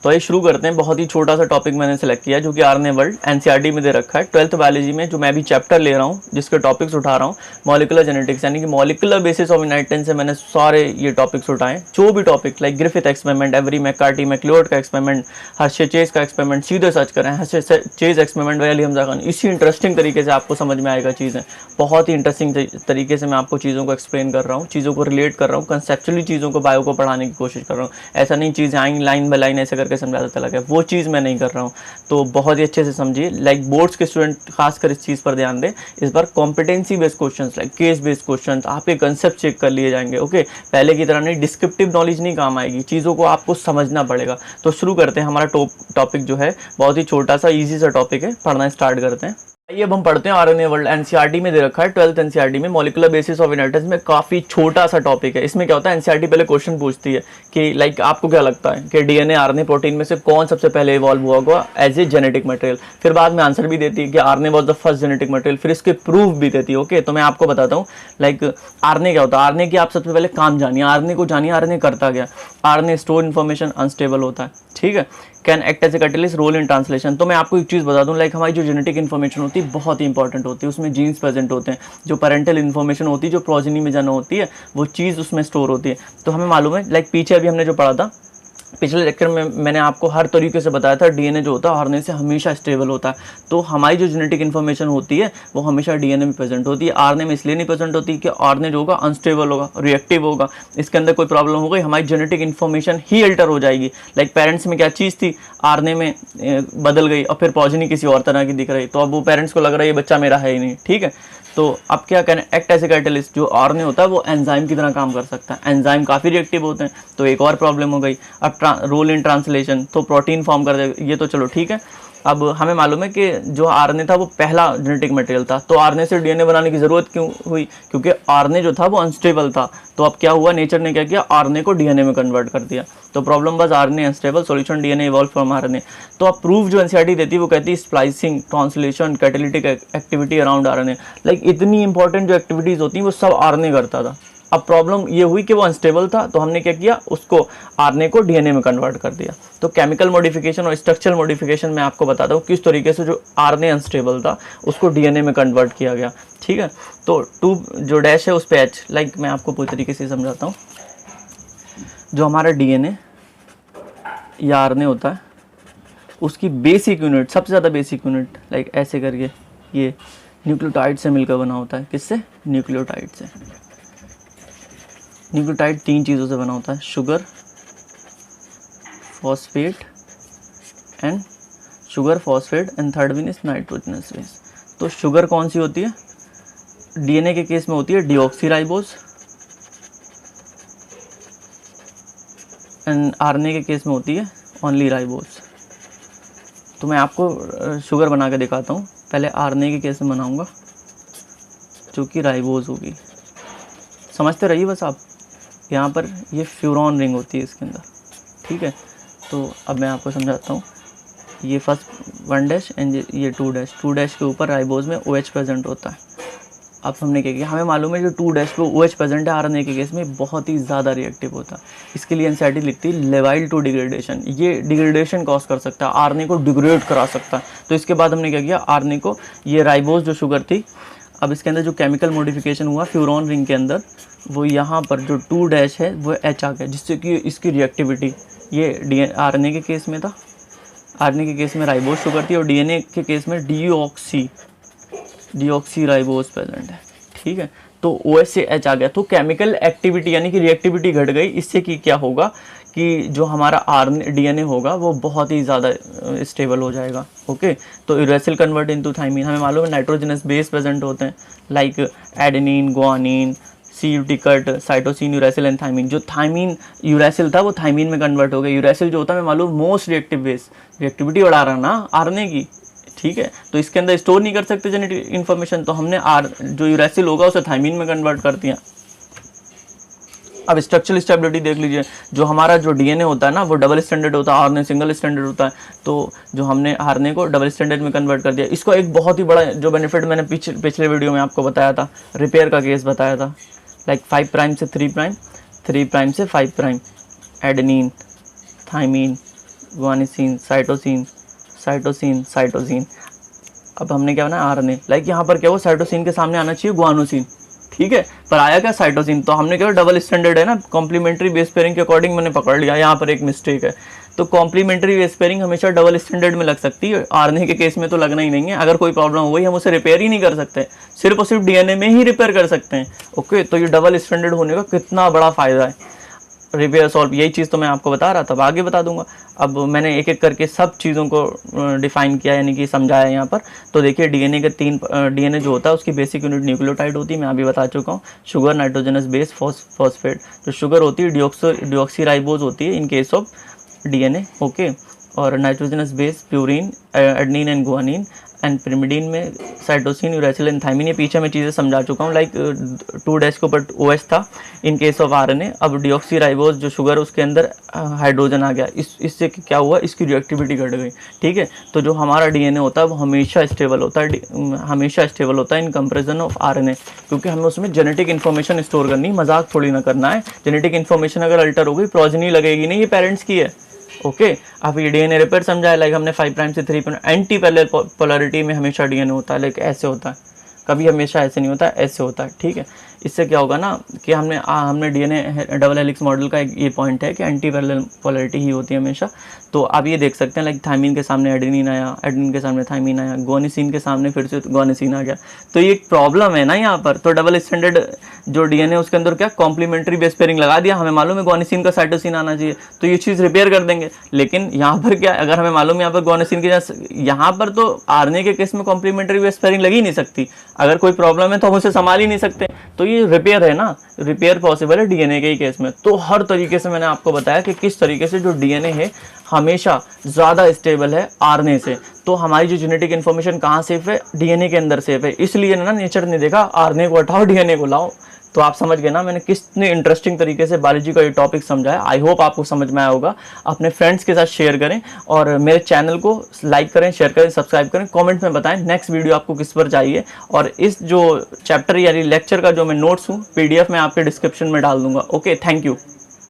तो ये शुरू करते हैं। बहुत ही छोटा सा टॉपिक मैंने सेलेक्ट किया जो कि आरएनए वर्ल्ड एनसीईआरटी में दे रखा है 12th बायोलॉजी में, जो मैं भी चैप्टर ले रहा हूँ, जिसके टॉपिक्स उठा रहा हूँ मॉलिकुलर जेनेटिक्स, यानी कि मॉलिकुलर बेसिस ऑफ इनहेरिटेंस से मैंने सारे ये टॉपिक्स उठाए। जो भी topic like Griffith experiment, Avery McCarty MacLeod का एक्सपेरिमेंट, हर्शे-चेज का एक्सपेरिमेंट, सीधे सर्च करें हर्शे-चेज एक्सपेरिमेंट वैली हमजा खान। इसी इंटरेस्टिंग तरीके से आपको समझ में आएगा चीज़ें। बहुत ही इंटरेस्टिंग तरीके से मैं आपको चीज़ों को एक्सप्लेन कर रहा हूँ, चीज़ों को रिलेट कर रहा हूँ, कंसेप्चुअली चीज़ों को बायो को पढ़ाने की कोशिश कर रहा हूँ। ऐसा नहीं चीज़ें आएंगी लाइन बाय लाइन ऐसे करके समझाता चला गया, वो चीज़ मैं नहीं कर रहा हूँ। तो बहुत ही अच्छे से समझिए। लाइक बोर्ड्स के स्टूडेंट खासकर इस चीज़ पर ध्यान दें। इस बार competency based question, like case based question, आपके कंसेप्ट चेक कर लिए जाएंगे। ओके, पहले की तरह नहीं, डिस्क्रिप्टिव नॉलेज नहीं काम आएगी, चीज़ों को आपको समझना पड़ेगा। तो शुरू करते हैं। हमारा टॉपिक जो है बहुत ही छोटा सा ईजी सा टॉपिक है, पढ़ना स्टार्ट करते हैं। आइए अब हम पढ़ते हैं आरएनए वर्ल्ड। एनसीईआरटी में दे रखा है 12th एनसीईआरटी में, मॉलिकुलर बेसिस ऑफ इनहेरिटेंस में। काफ़ी छोटा सा टॉपिक है। इसमें क्या होता है, एनसीईआरटी पहले क्वेश्चन पूछती है कि लाइक आपको क्या लगता है कि डीएनए आरएनए प्रोटीन में से कौन सबसे पहले इवॉल्व हुआ होगा एज ए जेनेटिक मटेरियल। फिर बाद में आंसर भी देती है कि RNA was the first genetic material. फिर इसके प्रूफ भी देती है। ओके, तो मैं आपको बताता हूँ लाइक आरएनए क्या होता है। आरएनए की आप सबसे पहले काम जानिए, आरएनए को जानिए, आरएनए करता क्या। आरएनए स्टोर इन्फॉर्मेशन, अनस्टेबल होता है, ठीक है। Can act as a catalyst, role in translation. तो मैं आपको एक चीज़ बता दूं, लाइक हमारी जो जेनेटिक इन्फॉर्मेशन होती है बहुत ही इंपॉर्टेंट होती है। उसमें जीन्स प्रेजेंट होते हैं, जो पेरेंटल इन्फॉर्मेशन होती है, जो प्रोजेनी में जन्म होती है, वो चीज़ उसमें स्टोर होती है। तो हमें मालूम है, लाइक पीछे अभी हमने जो पढ़ा था पिछले लेक्चर में, मैंने आपको हर तरीके से बताया था डीएनए जो होता है आरएनए से हमेशा स्टेबल होता है। तो हमारी जो जेनेटिक इन्फॉर्मेशन होती है वो हमेशा डीएनए में प्रेजेंट होती है। आरएनए में इसलिए नहीं प्रेजेंट होती कि आरएनए जो होगा अनस्टेबल होगा, रिएक्टिव होगा, इसके अंदर कोई प्रॉब्लम हो गई, हमारी जेनेटिक इन्फॉर्मेशन ही अल्टर हो जाएगी। लाइक पेरेंट्स में क्या चीज़ थी, आरएनए में बदल गई और फिर प्रोजेनी किसी और तरह की दिख रही, तो अब वो पेरेंट्स को लग रहा है ये बच्चा मेरा है ही नहीं, ठीक है। तो अब क्या कहना, एक्ट एज ए कैटलिस्ट, जो आरएनए होता है वो एंजाइम की तरह काम कर सकता है। एंजाइम काफ़ी रिएक्टिव होते हैं, तो एक और प्रॉब्लम हो गई। अब रोल इन ट्रांसलेशन, तो प्रोटीन फॉर्म कर देगा, ये तो चलो ठीक है। अब हमें मालूम है कि जो आरएनए था वो पहला जेनेटिक मटेरियल था, तो आरएनए से डीएनए बनाने की ज़रूरत क्यों हुई, क्योंकि आरएनए जो था वो अनस्टेबल था। तो अब क्या हुआ, नेचर ने क्या किया, आरएनए को डीएनए में कन्वर्ट कर दिया। तो प्रॉब्लम बस RNA unstable, solution DNA evolve from RNA. तो अब प्रूफ जो एनसीईआरटी देती है वो कहती है splicing, translation, catalytic activity around RNA. Like इतनी इंपॉर्टेंट जो एक्टिविटीज़ होती हैं वो सब आरएनए करता था। अब प्रॉब्लम ये हुई कि वो अनस्टेबल था, तो हमने क्या किया, उसको आरएनए को डीएनए में कन्वर्ट कर दिया। तो केमिकल मॉडिफिकेशन और स्ट्रक्चरल मॉडिफिकेशन मैं आपको बताता हूँ किस तरीके से जो आरएनए अनस्टेबल था उसको डीएनए में कन्वर्ट किया गया, ठीक है। तो 2 जो डैश है उस पे एच, लाइक मैं आपको पूरी तरीके से समझाता हूँ। जो हमारा डीएनए या आरएनए होता है उसकी बेसिक यूनिट, सबसे ज़्यादा बेसिक यूनिट लाइक ऐसे करके ये न्यूक्लियोटाइड से मिलकर बना होता है। किससे, न्यूक्लियोटाइड से। न्यूक्लियोटाइड 3 चीज़ों से बना होता है, sugar, phosphate and third one is nitrogenous base. तो शुगर कौन सी होती है, डीएनए के केस में होती है डीऑक्सीराइबोज, एंड आरएनए के केस में होती है ओनली राइबोज। तो मैं आपको शुगर बना के दिखाता हूँ। पहले आरएनए के केस में बनाऊंगा जो कि राइबोज होगी, समझते रहिए बस आप। यहाँ पर ये फ्यूरॉन रिंग होती है इसके अंदर, ठीक है। तो अब मैं आपको समझाता हूँ। ये फर्स्ट 1 डैश एंड ये 2 डैश, 2 डैश के ऊपर राइबोज में OH प्रेजेंट होता है। अब हमने क्या किया, हमें मालूम है जो 2 डैश पे OH प्रेजेंट है आरएनए के केस में बहुत ही ज़्यादा रिएक्टिव होता है। इसके लिए एनसीईआरटी लिखती है लेवाइल टू डिग्रेडेशन, ये डिग्रेडेशन कॉज कर सकता है, आरएनए को डिग्रेड करा सकता है। तो इसके बाद हमने क्या किया, आरएनए को, ये राइबोज जो शुगर थी, अब इसके अंदर जो केमिकल मॉडिफिकेशन हुआ फ्यूरॉन रिंग के अंदर, वो यहाँ पर जो 2 डैश है वो H आ गया, जिससे कि इसकी रिएक्टिविटी, ये आरएनए के केस में था, आरएनए के केस में राइबोज शुगर थी, और डीएनए के केस में डीऑक्सी राइबोज प्रेजेंट है, ठीक है। तो OH से H आ गया, तो केमिकल एक्टिविटी यानी कि रिएक्टिविटी घट गई। इससे कि क्या होगा कि जो हमारा आरएनए डीएनए होगा वो बहुत ही ज़्यादा स्टेबल हो जाएगा, ओके। तो यूरेसिल कन्वर्ट इनटू थाइमिन, हमें मालूम है नाइट्रोजनस बेस प्रेजेंट होते हैं, like adenine, guanine, CUT cut, cytosine, uracil and thymine. जो थाइमिन यूरेसिल था वो थाइमिन में कन्वर्ट हो गया। यूरेसिल जो होता है हमें मालूम मोस्ट रिएक्टिव बेस, रिएक्टिविटी बढ़ा रहा ना आरएनए की, ठीक है। तो इसके अंदर स्टोर नहीं कर सकते जेनेटिक इन्फॉर्मेशन, तो हमने जो यूरेसिल होगा उसे थाइमिन में कन्वर्ट कर दिया। अब स्ट्रक्चरल स्टेबिलिटी देख लीजिए, जो हमारा जो डीएनए होता है ना वो डबल स्टैंडर्ड होता है, आरएनए सिंगल स्टैंडर्ड होता है। तो जो हमने आरएनए को डबल स्टैंडर्ड में कन्वर्ट कर दिया। इसको एक बहुत ही बड़ा जो बेनिफिट मैंने पिछले वीडियो में आपको बताया था, रिपेयर का केस बताया था, लाइक 5 प्राइम से 3 प्राइम, 3 प्राइम से 5 prime, adenine, thymine, guanosine, cytosine, cytosine, cytosine. अब हमने क्या बनाया, आरएनए। लाइक यहाँ पर क्या हुआ, साइटोसिन के सामने आना चाहिए गुआनोसिन, ठीक है, पर आया क्या, साइटोसिन। तो हमने क्या, डबल स्टैंडर्ड है ना, कॉम्प्लीमेंट्री बेस पेयरिंग के अकॉर्डिंग मैंने पकड़ लिया, यहाँ पर एक मिस्टेक है। तो कॉम्प्लीमेंट्री बेस पेयरिंग हमेशा डबल स्टैंडर्ड में लग सकती है, आरएनए के केस में तो लगना ही नहीं है। अगर कोई प्रॉब्लम हो गई हम उसे रिपेयर ही नहीं कर सकते, सिर्फ और सिर्फ डीएनए में ही रिपेयर कर सकते हैं। ओके, तो ये डबल स्टैंडर्ड होने का कितना बड़ा फायदा है, रिपेयर सॉल्व, यही चीज़ तो मैं आपको बता रहा था, अब आगे बता दूंगा। अब मैंने एक एक करके सब चीज़ों को डिफाइन किया, यानी कि समझाया यहाँ पर। तो देखिए डीएनए के तीन, डीएनए जो होता है उसकी बेसिक यूनिट न्यूक्लियोटाइड होती है, मैं अभी बता चुका हूँ। Sugar, nitrogenous base, phosphate. जो शुगर होती है डिऑक्सीराइबोज होती है in case of DNA, okay. और nitrogenous base purine, adenine and guanine, and pyrimidine में साइटोसिन, यूरेसिल एंड थाइमिन। ये पीछे मैं चीज़ें समझा चुका हूँ, लाइक 2 डैश के ऊपर OH था इन केस ऑफ आरएनए। अब डिऑक्सीराइबोज जो शुगर, उसके अंदर हाइड्रोजन आ गया, इससे क्या हुआ, इसकी रिएक्टिविटी घट गई, ठीक है। तो जो हमारा डीएनए होता है वो हमेशा स्टेबल होता है, हमेशा स्टेबल होता है इन कंपेरिजन ऑफ आरएनए, क्योंकि हमें उसमें जेनेटिक इन्फॉर्मेशन स्टोर करनी, मजाक थोड़ी ना करना है। जेनेटिक इन्फॉर्मेशन अगर अल्टर हो गई, प्रोजनी लगेगी नहीं, ये पेरेंट्स की है, ओके। अब ये डीएनए रिपेयर समझा है, लाइक हमने 5 प्राइम से 3 प्राइम, एंटी पैरेलल पोलैरिटी में हमेशा डीएनए होता है, लाइक ऐसे होता है, कभी हमेशा ऐसे नहीं होता, ऐसे होता है, ठीक है। इससे क्या होगा ना कि हमने डीएनए डबल हेलिक्स मॉडल का एक ये पॉइंट है कि एंटी पैरेलल पोलैरिटी ही होती है हमेशा। तो आप ये देख सकते हैं, लाइक थाइमिन के सामने एडेनिन आया, एडेनिन के सामने थाइमिन आया, गुआनिसिन के सामने फिर से गुआनिसिन आ गया। तो ये एक प्रॉब्लम है ना यहाँ पर। तो डबल स्टैंडर्ड जो डीएनए उसके अंदर क्या, कॉम्प्लीमेंट्री बेस पेयरिंग लगा दिया, हमें मालूम है गुआनिसिन का साइटोसिन आना चाहिए, तो ये चीज़ रिपेयर कर देंगे। लेकिन यहाँ पर क्या, अगर हमें मालूम है यहाँ पर गुआनिसिन की, यहाँ पर तो आरएनए के केस में कॉम्प्लीमेंट्री बेस पेयरिंग लगी नहीं सकती, अगर कोई प्रॉब्लम है तो हम उसे संभाल ही नहीं सकते। तो ये रिपेयर है ना, रिपेयर पॉसिबल है डीएनए के ही केस में। तो हर तरीके से मैंने आपको बताया कि किस तरीके से जो डीएनए है हमेशा ज़्यादा स्टेबल है आरएनए से। तो हमारी जो जेनेटिक इन्फॉर्मेशन कहाँ सेफ है, डीएनए के अंदर सेफ है। इसलिए ना नेचर ने देखा आरएनए को हटाओ, डीएनए को लाओ। तो आप समझ गए ना मैंने कितने इंटरेस्टिंग तरीके से बायोलॉजी का ये टॉपिक समझाया। आई होप आपको समझ में आया होगा। अपने फ्रेंड्स के साथ शेयर करें और मेरे चैनल को लाइक करें, शेयर करें, सब्सक्राइब करें, कमेंट में बताएं नेक्स्ट वीडियो आपको किस पर चाहिए। और इस जो चैप्टर यानी लेक्चर का जो मैं नोट्स हूँ, PDF में आपके डिस्क्रिप्शन में डाल दूंगा। Okay, thank you.